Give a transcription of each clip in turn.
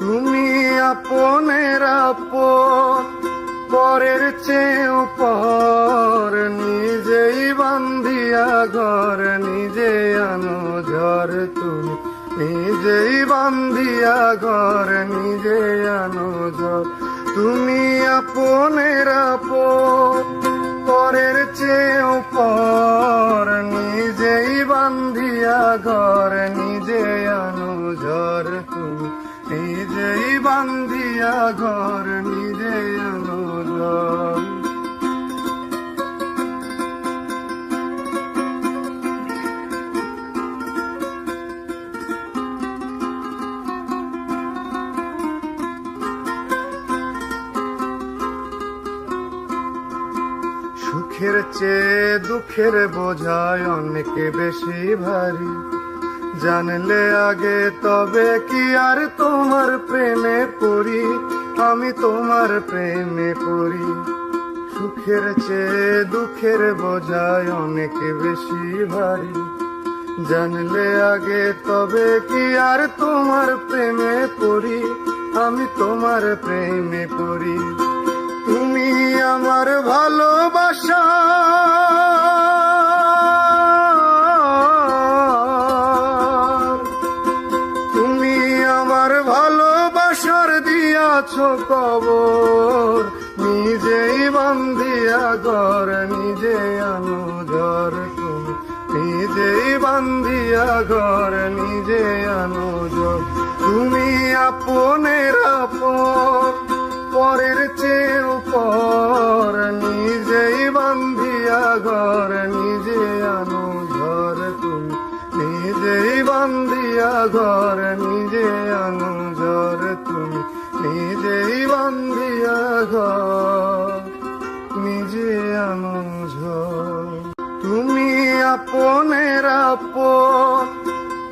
তুমি আপনের আপন, পরের চেয়েও পর, নিজেই বান্ধিয়া ঘর, নিজে আনো ঝড়। তুমি নিজেই বান্ধিয়া ঘর, নিজে আনো ঝড়। তুমি আপনের আপন, পরের চেয়েও পর, নিজেই বান্ধিয়া ঘর, নিজে আনো ঝড়। তুমি নিজেই বান্ধিয়া ঘর, নিজে আনো ঝড়। সুখের চেয়ে দুঃখের বোঝায় অনেক বেশি ভারী, জানলে আগে তবে কি আর তোমার প্রেমে পড়ি, আমি তোমার প্রেমে পড়ি। সুখের চেয়ে দুঃখের বোঝায় অনেক বেশি ভারী, জানলে আগে তবে কি আর তোমার প্রেমে পড়ি, আমি তোমার প্রেমে পড়ি। তুমি আমার ভালোবাসা, তুমি আমার ভালোবাসার দিয়াছ কবর, নিজেই বান্ধিয়া ঘর, নিজে আনো ঝড়। তুমি নিজেই বান্ধিয়া ঘর, নিজে আনো ঝড়। তুমি আপনের আপন, পরের চেয়েও পর, নিজেই বান্ধিয়া ঘর, নিজে আনো ঝড়। তুমি নিজেই বান্ধিয়া ঘর, নিজে আনো ঝড়। তুমি নিজেই বান্ধিয়া ঘর, নিজে আনো ঝড়। তুমি আপনের আপন,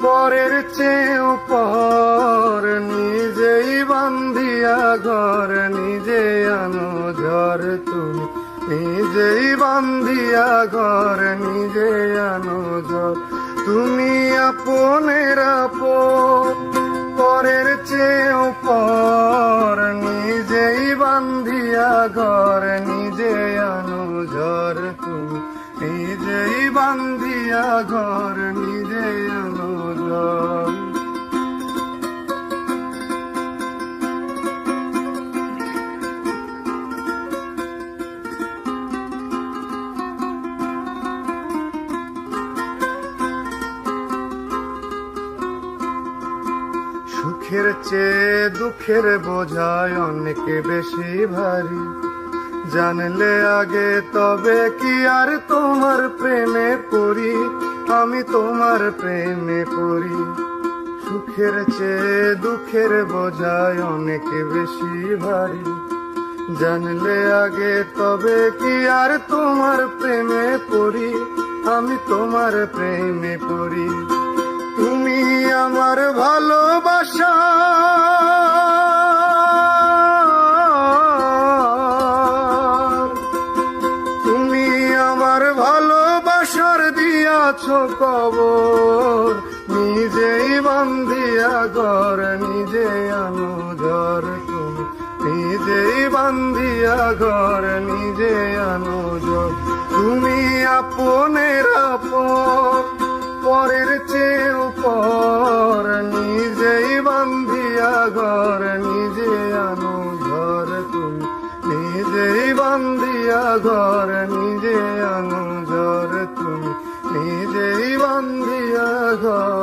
পরের চেয়েও পর, নিজেই বান্ধিয়া ঘর, নিজে আনো ঝড়। তুমি নিজেই বান্ধিয়া ঘর, নিজে আনো ঝড়। তুমি আপনের আপন, পরের চেয়েও পর, নিজেই বান্ধিয়া ঘর, নিজে আনো ঝড়। তুমি নিজেই বান্ধিয়া ঘর, নিজে আনো ঝড়। সুখের চেয়ে দুঃখের বোঝায় অনেক বেশি ভারী, জানলে আগে তবে কি আর তোমার প্রেমে পড়ি, আমি তোমার প্রেমে পড়ি। সুখের চেয়ে দুঃখের বোঝায় অনেক বেশি ভারী, জানলে আগে তবে কি আর তোমার প্রেমে পড়ি, আমি তোমার প্রেমে পড়ি। তুমি আমার ভালোবাসা, তুমি আমার ভালোবাসার দিয়াছ কবর, নিজেই বান্ধিয়া ঘর, নিজে আনো ঝড়। তুমি নিজেই বান্ধিয়া ঘর, নিজে আনো ঝড়। তুমি আপনের আপন, পরের চেয়েও পর, নিজেই বান্ধিয়া ঘর, নিজে আনো ঝড়। তুমি নিজেই বান্ধিয়া ঘর, নিজে আনো ঝড়। তুমি নিজেই বান্ধিয়া ঘর।